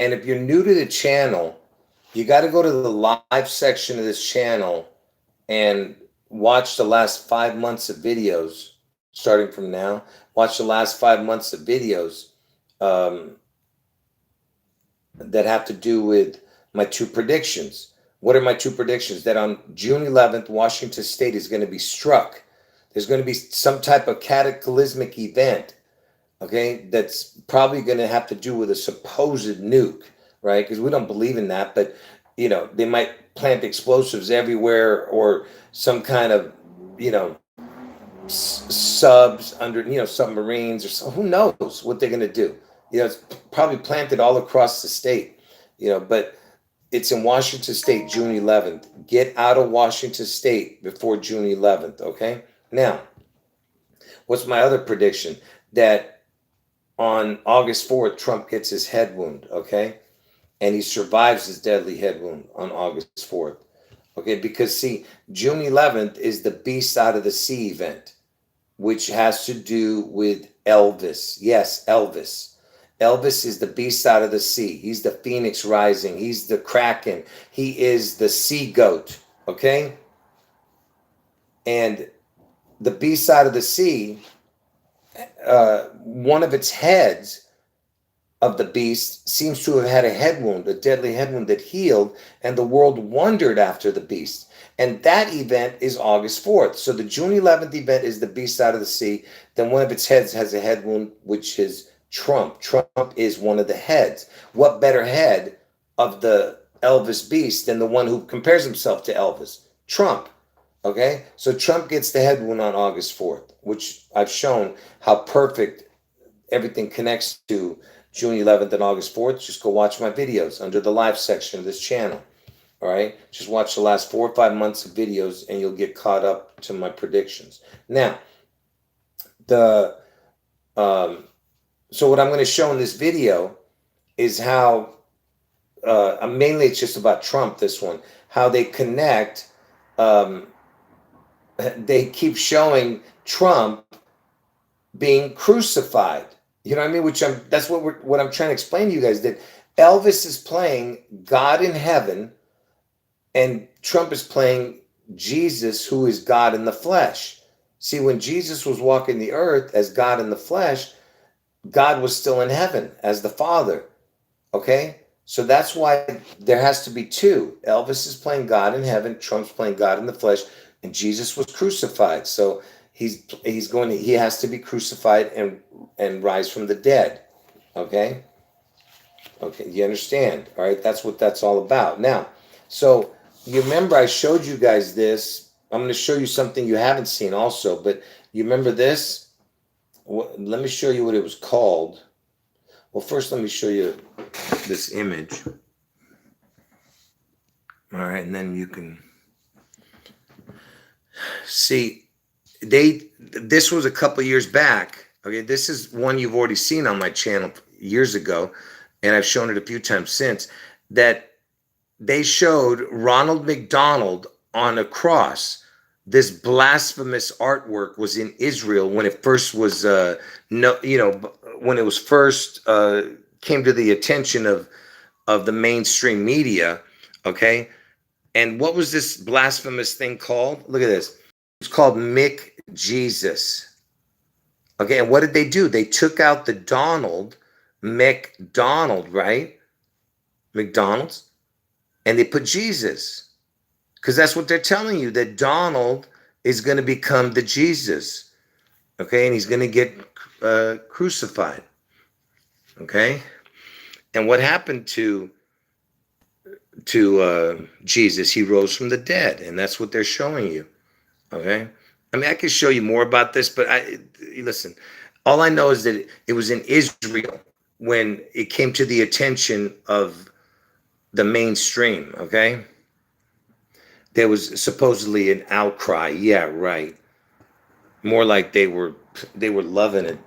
And if you're new to the channel, you got to go to the live section of this channel and watch the last 5 months of videos, starting from now. Watch the last 5 months of videos um, that have to do with my two predictions. What are my two predictions? That on June 11th, Washington State is going to be struck. There's going to be some type of cataclysmic event, okay, that's probably going to have to do with a supposed nuke, right? Because we don't believe in that, but they might plant explosives everywhere, or some kind of, subs under, submarines, or so, who knows what they're going to do. It's probably planted all across the state, but it's in Washington State, June 11th. Get out of Washington State before June 11th, okay? Now, what's my other prediction? That on August 4th, Trump gets his head wound, okay? And he survives his deadly head wound on August 4th, okay? Because, see, June 11th is the Beast Out of the Sea event, which has to do with Elvis. Yes, Elvis. Elvis is the beast out of the sea. He's the phoenix rising. He's the kraken. He is the sea goat, okay? And the beast out of the sea, one of its heads of the beast seems to have had a head wound, a deadly head wound that healed, and the world wondered after the beast. And that event is August 4th. So the June 11th event is the beast out of the sea. Then one of its heads has a head wound, which is Trump. Trump is one of the heads. What better head of the Elvis beast than the one who compares himself to Elvis? Trump. Okay? So Trump gets the head wound on August 4th, which I've shown how perfect everything connects to June 11th and August 4th. Just go watch my videos under the live section of this channel. All right, just watch the last 4 or 5 months of videos and you'll get caught up to my predictions. Now, so what I'm going to show in this video is how, mainly it's just about Trump, this one, how they connect, they keep showing Trump being crucified. You know what I mean? That's what I'm trying to explain to you guys, that Elvis is playing God in heaven, and Trump is playing Jesus, who is God in the flesh. See, when Jesus was walking the earth as God in the flesh, God was still in heaven as the Father. Okay? So that's why there has to be two. Elvis is playing God in heaven, Trump's playing God in the flesh, and Jesus was crucified. So he has to be crucified and rise from the dead. Okay? Okay, you understand? All right, that's what that's all about. Now, so you remember I showed you guys this. I'm going to show you something you haven't seen also, but you remember this? Let me show you what it was called. Well, first let me show you this image. All right, and then you can see this was a couple years back. Okay, this is one you've already seen on my channel years ago, and I've shown it a few times since, that they showed Ronald McDonald on a cross. This blasphemous artwork was in Israel when it first was when it was first came to the attention of the mainstream media. Okay, and what was this blasphemous thing called? Look at this. It's called Mick Jesus. Okay, and what did they do? They took out the Donald, McDonald, right? McDonald's. And they put Jesus, because that's what they're telling you, that Donald is going to become the Jesus, okay? And he's going to get crucified, okay? And what happened to Jesus? He rose from the dead, and that's what they're showing you, okay? I mean, I could show you more about this, but listen, all I know is that it was in Israel when it came to the attention of the mainstream, okay? There was supposedly an outcry. Yeah, right. More like they were loving it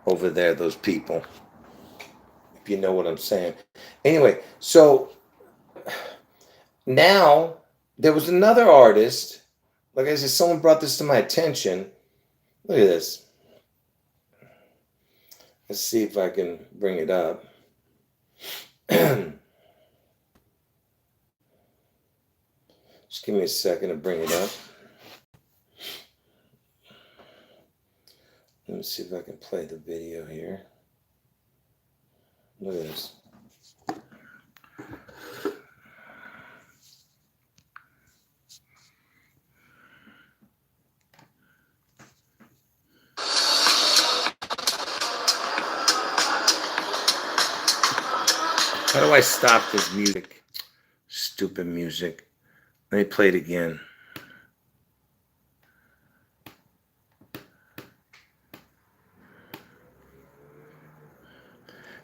over there, those people. If you know what I'm saying. Anyway, so now there was another artist. Like I said, someone brought this to my attention. Look at this. Let's see if I can bring it up. Just give me a second to bring it up. Let me see if I can play the video here. Look at this. How do I stop this music? Stupid music. Let me play it again.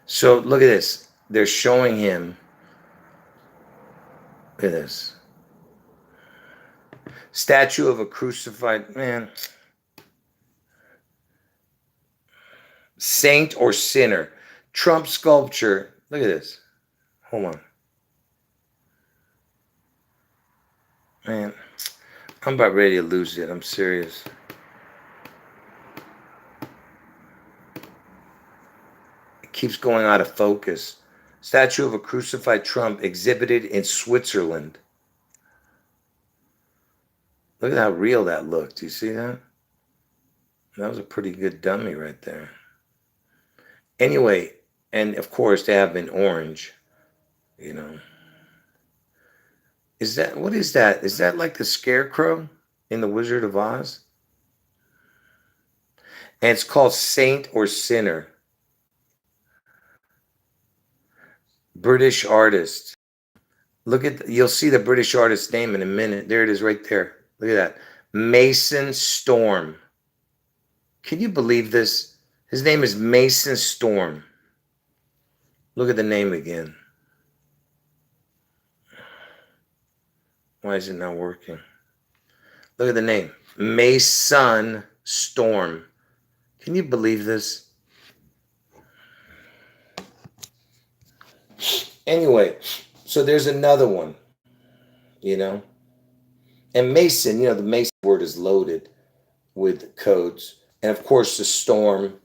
So look at this. They're showing him. Look at this. Statue of a crucified man. Saint or sinner. Trump sculpture. Look at this. Hold on. Man, I'm about ready to lose it. I'm serious. It keeps going out of focus. Statue of a crucified Trump exhibited in Switzerland. Look at how real that looked. Do you see that? That was a pretty good dummy right there. Anyway, and of course they have in orange, you know. Is that, what is that? Is that like the scarecrow in The Wizard of Oz? And it's called Saint or Sinner. British artist. Look at, you'll see the British artist's name in a minute. There it is right there. Look at that. Mason Storm. Can you believe this? His name is Mason Storm. Look at the name again. Why is it not working? Look at the name. Mason Storm. Can you believe this? Anyway, so there's another one, you know. And Mason, you know, the Mason word is loaded with codes. And of course, the storm,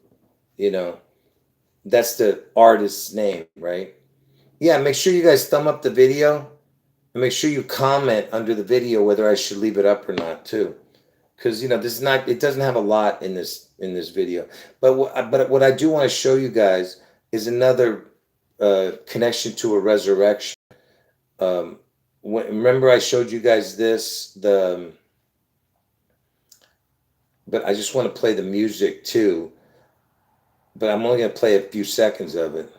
you know, that's the artist's name, right? Yeah, make sure you guys thumb up the video. And make sure you comment under the video whether I should leave it up or not too, because you know this is not. It doesn't have a lot in this video. But what I do want to show you guys is another connection to a resurrection. Remember I showed you guys this but I just want to play the music too. But I'm only going to play a few seconds of it.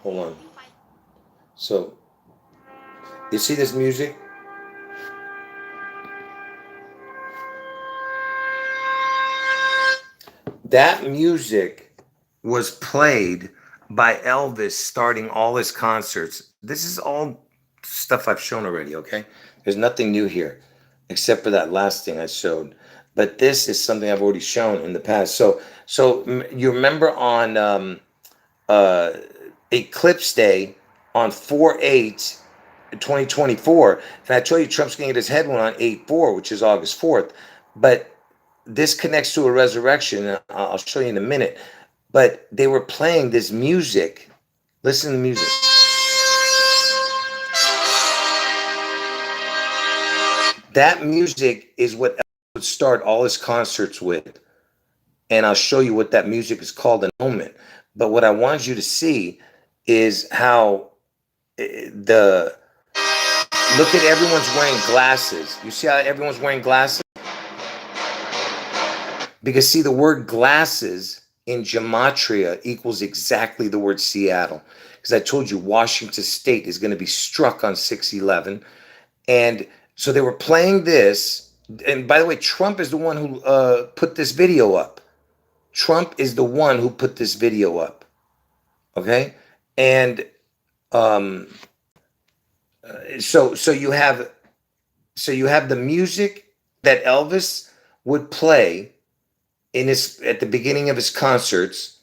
Hold on. So. You see this music? That music was played by Elvis starting all his concerts. This is all stuff I've shown already, okay? There's nothing new here except for that last thing I showed. But this is something I've already shown in the past. So you remember on Eclipse Day on 4/8, 2024, and I told you Trump's gonna get his head one on 8/4, which is August 4th. But this connects to a resurrection, and I'll show you in a minute. But they were playing this music. Listen to the music. That music is what Elvis would start all his concerts with. And I'll show you what that music is called in a moment. But what I wanted you to see is how look at everyone's wearing glasses. You see how everyone's wearing glasses? Because see, the word glasses in gematria equals exactly the word Seattle. Because I told you Washington State is going to be struck on 6/11. And so they were playing this. And by the way, Trump is the one who put this video up. Trump is the one who put this video up. Okay? And so you have the music that Elvis would play at the beginning of his concerts.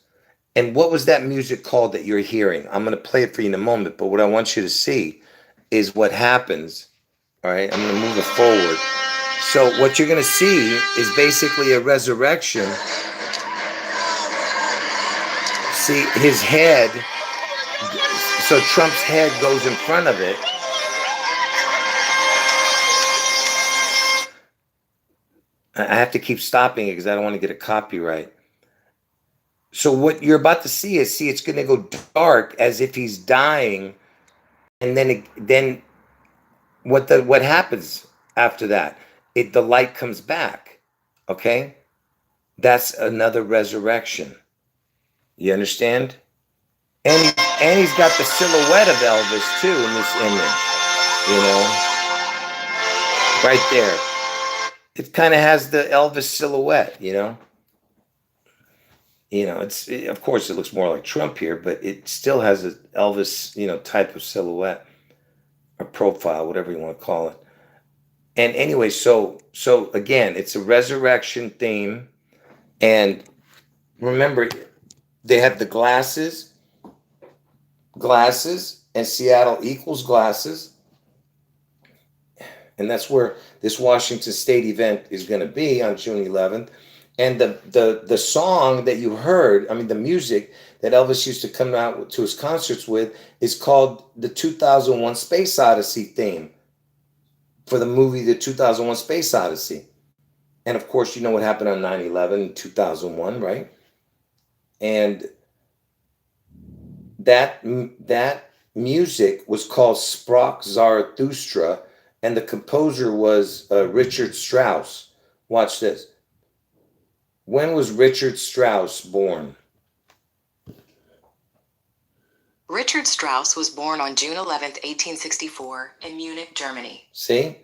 And what was that music called that you're hearing? I'm going to play it for you in a moment, but what I want you to see is what happens. All right, I'm going to move it forward. So what you're going to see is basically a resurrection. See his head. so Trump's head goes in front of it. I have to keep stopping it because I don't want to get a copyright. So what you're about to see is, it's going to go dark as if he's dying, and then what happens after that? The light comes back. Okay, that's another resurrection. You understand? And he's got the silhouette of Elvis too in this image. You know, right there. It kind of has the Elvis silhouette. You know. Of course it looks more like Trump here, but it still has an Elvis, type of silhouette or profile, whatever you want to call it. And anyway, so again, it's a resurrection theme. And remember, they have the glasses, and Seattle equals glasses. And that's where this Washington State event is going to be on June 11th. And the song that you heard, the music that Elvis used to come out to his concerts with, is called the 2001 Space Odyssey theme for the movie The 2001 Space Odyssey. And of course, you know what happened on 9/11 in 2001, right? And that music was called Sprach Zarathustra, and the composer was Richard Strauss. Watch this. When was Richard Strauss born? Richard Strauss was born on June 11th, 1864, in Munich, Germany. See?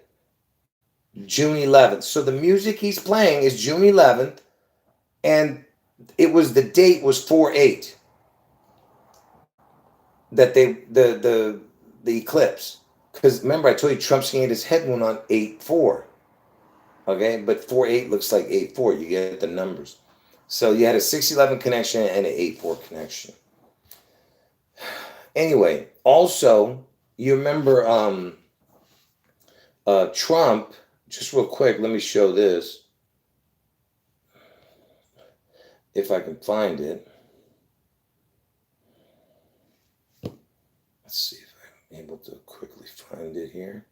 June 11th. So the music he's playing is June 11th, and the date was 4/8. That the eclipse. Because remember, I told you Trump's going to get his head wound on 8/4. Okay, but 4/8 looks like 8/4. You get the numbers. So you had a 6/11 connection and an 8/4 connection. Anyway, also, you remember Trump, just real quick, let me show this. If I can find it. Let's see if I'm able to quickly find it here.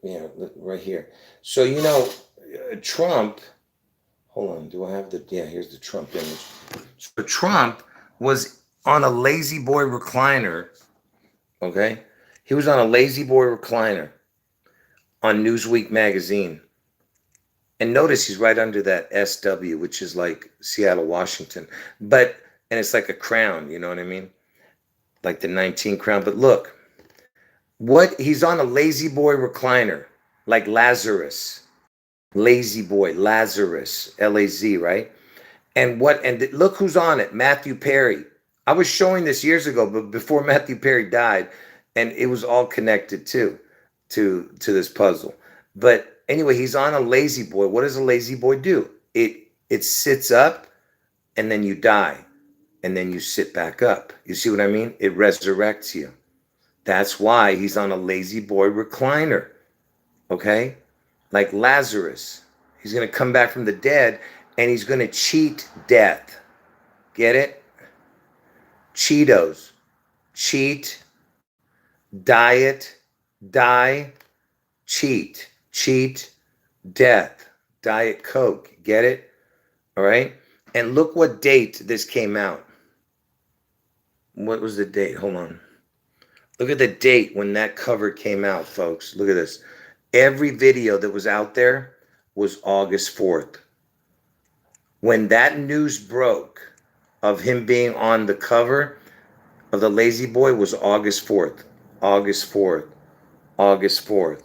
Yeah, right here. So, Trump, hold on, do I have here's the Trump image. So Trump was on a lazy boy recliner, okay? He was on a lazy boy recliner on Newsweek magazine. And notice he's right under that SW, which is like Seattle, Washington. And it's like a crown, you know what I mean? Like the 19 crown. But look. He's on a lazy boy recliner, like Lazarus. Lazy boy, Lazarus, L-A-Z, right? And look who's on it, Matthew Perry. I was showing this years ago, but before Matthew Perry died, and it was all connected too, to this puzzle. But anyway, he's on a lazy boy. What does a lazy boy do? It sits up, and then you die, and then you sit back up. You see what I mean? It resurrects you. That's why he's on a lazy boy recliner, okay? Like Lazarus. He's going to come back from the dead, and he's going to cheat death. Get it? Cheetos. Cheat. Diet. Die. Cheat. Cheat. Death. Diet Coke. Get it? All right? And look what date this came out. What was the date? Hold on. Look at the date when that cover came out, folks. Look at this. Every video that was out there was August 4th. When that news broke of him being on the cover of the Lazy Boy was August 4th. August 4th. August 4th.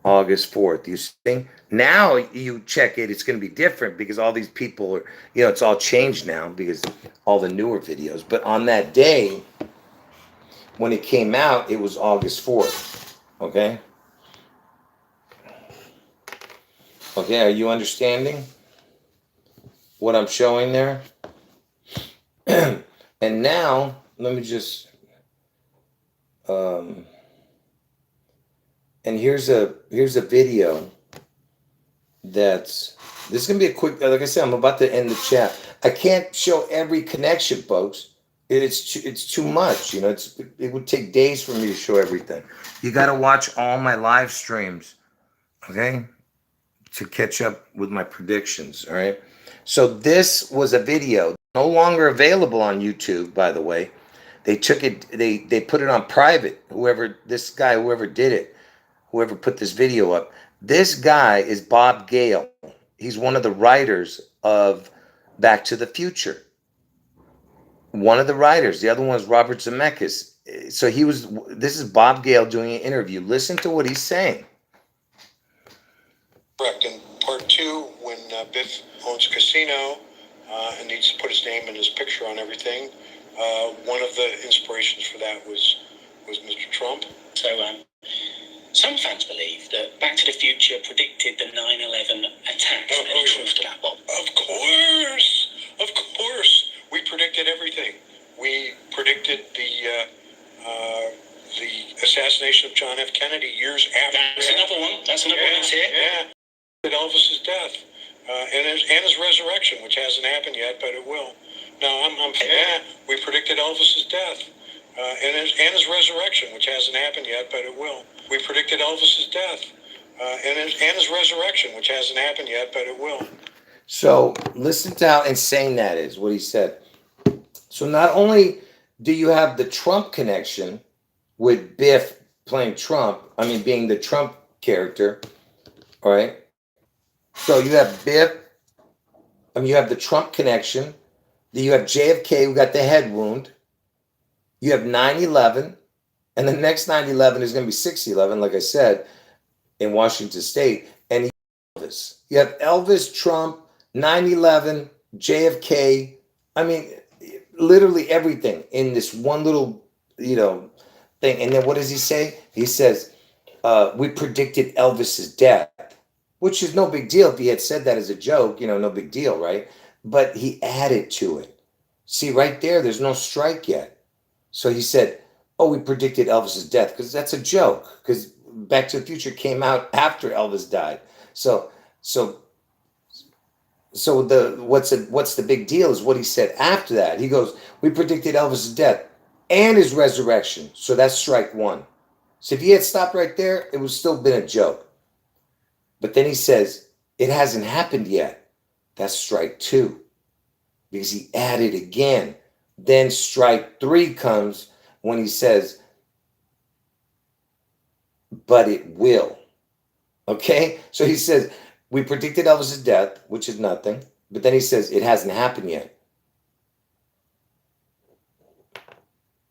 August 4th. You see? Now you check it, it's going to be different because all these people are, it's all changed now because all the newer videos. But on that day, when it came out, it was August 4th. Okay? Okay, are you understanding what I'm showing there? And now, let me just... and here's a video this is going to be a quick... Like I said, I'm about to end the chat. I can't show every connection, folks. It's too much. You know, it would take days for me to show everything. You got to watch all my live streams, okay, to catch up with my predictions. All right. So this was a video no longer available on YouTube, by the way. They took it. They put it on private. Whoever did it, whoever put this video up. This guy is Bob Gale. He's one of the writers of Back to the Future. One of the writers. The other one is Robert Zemeckis. So this is Bob Gale doing an interview. Listen to what he's saying. Correct. In part two, when Biff owns a casino and needs to put his name and his picture on everything, one of the inspirations for that was Mr. Trump. So some fans believe that Back to the Future predicted the 9/11 attacks. Any truth to that, Bob? Of course. We predicted everything. We predicted the assassination of John F. Kennedy years after. That's another one. That's another one that's here. Yeah. Elvis's death and his resurrection, which hasn't happened yet, but it will. No, we predicted Elvis's death and his resurrection, which hasn't happened yet, but it will. We predicted Elvis's death and his resurrection, which hasn't happened yet, but it will. So listen to how insane that is, what he said. So not only do you have the Trump connection with Biff playing Trump, being the Trump character, all right? So you have Biff, you have the Trump connection. Then you have JFK who got the head wound. You have 9/11, and the next 9/11 is going to be 6/11, like I said, in Washington State. And Elvis. You have Elvis, Trump, 9/11, JFK. Literally everything in this one little, thing. And then what does he say? He says, we predicted Elvis's death, which is no big deal. If he had said that as a joke, no big deal, right? But he added to it. See, right there's no strike yet. So he said, oh, we predicted Elvis's death, because that's a joke, because Back to the Future came out after Elvis died. So what's the big deal is what he said after that. He goes, we predicted Elvis' death and his resurrection. So that's strike one. So if he had stopped right there, it would still been a joke. But then he says, it hasn't happened yet. That's strike two. Because he added again. Then strike three comes when he says, but it will. Okay? So he says, we predicted Elvis's death, which is nothing. But then he says, it hasn't happened yet.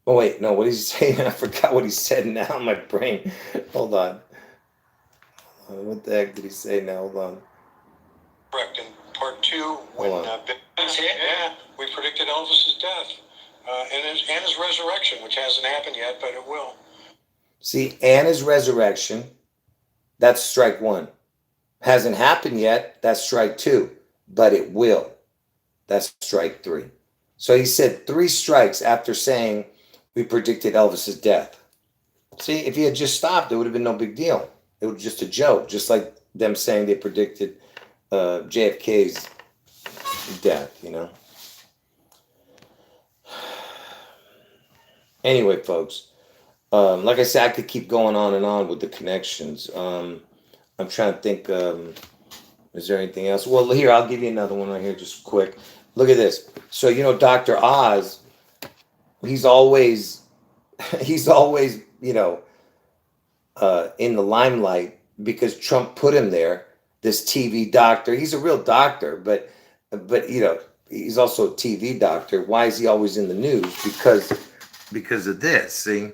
Oh, wait. No, what did he say? I forgot what he said now in my brain. Hold on. What the heck did he say now? Hold on. Correct. In part two, when we predicted Elvis's death and his resurrection, which hasn't happened yet, but it will. See, and his resurrection, that's strike one. Hasn't happened yet, that's strike two, but it will. That's strike three. So he said 3 strikes after saying we predicted Elvis's death. See, if he had just stopped, it would have been no big deal. It was just a joke, just like them saying they predicted JFK's death, Anyway, folks, like I said, I could keep going on and on with the connections. I'm trying to think, is there anything else? Well, here, I'll give you another one right here just quick. Look at this. So, Dr. Oz, he's always, in the limelight because Trump put him there, this TV doctor. He's a real doctor, but he's also a TV doctor. Why is he always in the news? Because of this. See,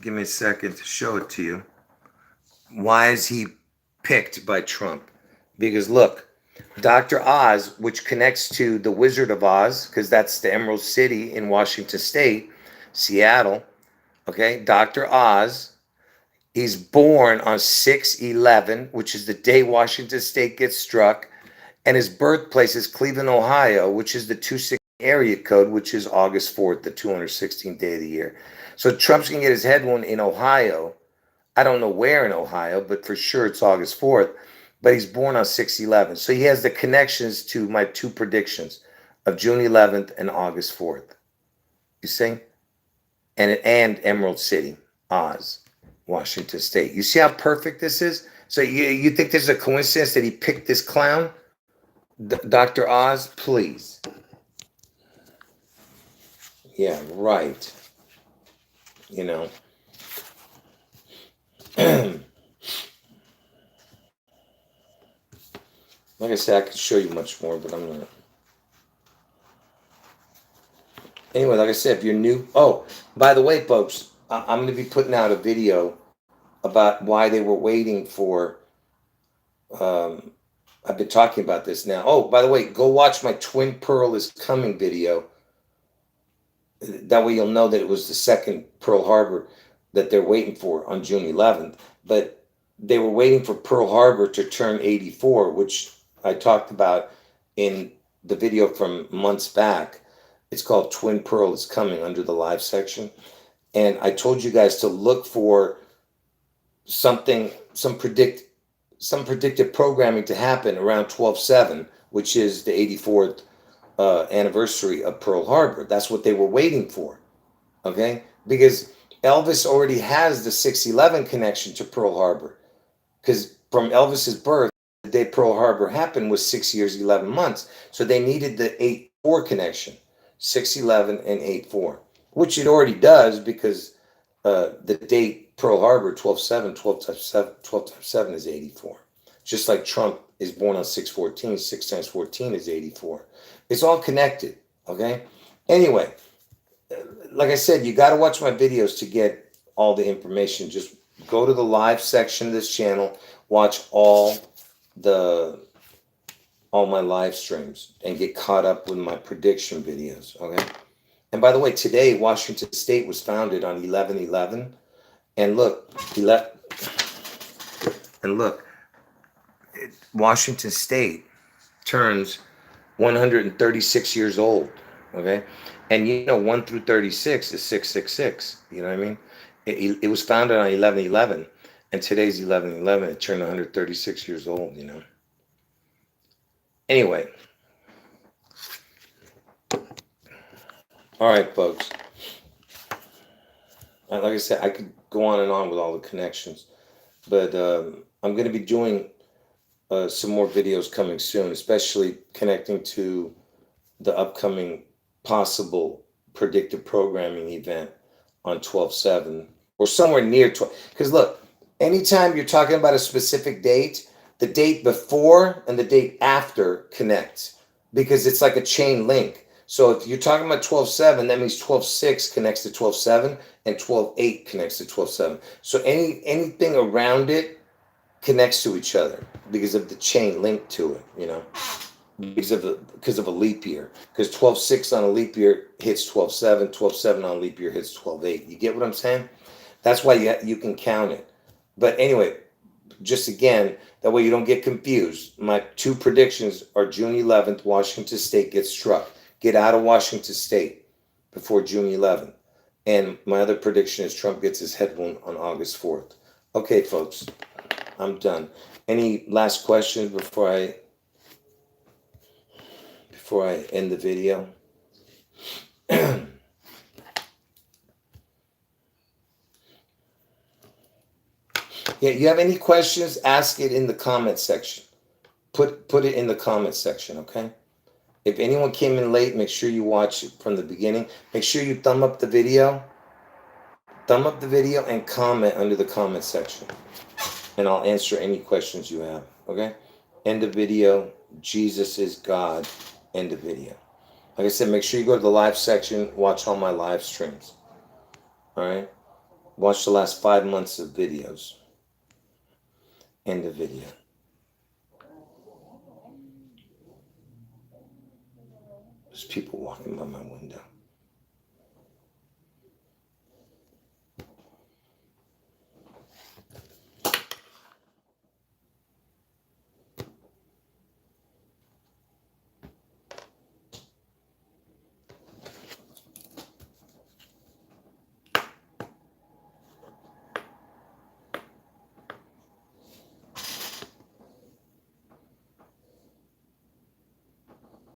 give me a second to show it to you. Why is he picked by Trump? Because look, Dr. Oz, which connects to the Wizard of Oz, because that's the Emerald City in Washington State, Seattle. Okay, Dr. Oz, he's born on 6/11, which is the day Washington State gets struck, and his birthplace is Cleveland, Ohio, which is the 260 area code, which is August 4th, the 216th day of the year. So Trump's gonna get his head wound in Ohio. I don't know where in Ohio, but for sure it's August 4th. But he's born on 6/11. So he has the connections to my 2 predictions of June 11th and August 4th. You see? And Emerald City, Oz, Washington State. You see how perfect this is? So you think there's a coincidence that he picked this clown? Dr. Oz, please. Yeah, right. You know. Like I said, I could show you much more, but I'm not. Anyway, like I said, if you're new. Oh, by the way, folks, I'm going to be putting out a video about why they were waiting for. I've been talking about this now. Oh, by the way, go watch my Twin Pearl is Coming video. That way you'll know that it was the second Pearl Harbor that they're waiting for on June 11th. But they were waiting for Pearl Harbor to turn 84, which I talked about in the video from months back. It's called Twin Pearl is Coming under the live section. And I told you guys to look for something, some predictive programming to happen around 12/7, which is the 84th anniversary of Pearl Harbor. That's what they were waiting for, okay? Because Elvis already has the 6/11 connection to Pearl Harbor, because from Elvis's birth, the day Pearl Harbor happened was 6 years, 11 months. So they needed the 8/4 connection, 6/11 and 8/4, which it already does because the date Pearl Harbor, 12/7, 12 times 7 is 84. Just like Trump is born on 6/14, 6 times 14 is 84. It's all connected, okay? Anyway, like I said, you got to watch my videos to get all the information. Just go to the live section of this channel, watch all my live streams, and get caught up with my prediction videos, okay? And by the way, today, Washington State was founded on 11/11. And look, Washington State turns 136 years old, okay? And you know, 1 through 36 is 666, you know what I mean? It was founded on 11/11, and today's 11/11. It turned 136 years old, you know? Anyway. All right, folks. Like I said, I could go on and on with all the connections, but I'm going to be doing some more videos coming soon, especially connecting to the upcoming possible predictive programming event on 12/7 or somewhere near 12. Because look, anytime you're talking about a specific date, the date before and the date after connects, because it's like a chain link. So if you're talking about 12/7, that means 12/6 connects to 12/7 and 12/8 connects to 12/7. So anything around it connects to each other because of the chain link to it, you know, because of a leap year. Because 12/6 on a leap year hits 12/7, 12/7 on a leap year hits 12/8. You get what I'm saying? That's why you can count it. But anyway, just again, that way you don't get confused. My two predictions are June 11th, Washington State gets struck. Get out of Washington State before June 11th. And my other prediction is Trump gets his head wound on August 4th. Okay, folks, I'm done. Any last questions before I end the video? Yeah, you have any questions, ask it in the comment section. Put it in the comment section, okay? If anyone came in late, make sure you watch it from the beginning. Make sure you thumb up the video. Thumb up the video and comment under the comment section. And I'll answer any questions you have, okay? End of video. Jesus is God. End of video. Like I said, make sure you go to the live section. Watch all my live streams. All right? Watch the last 5 months of videos. End of video. There's people walking by my window.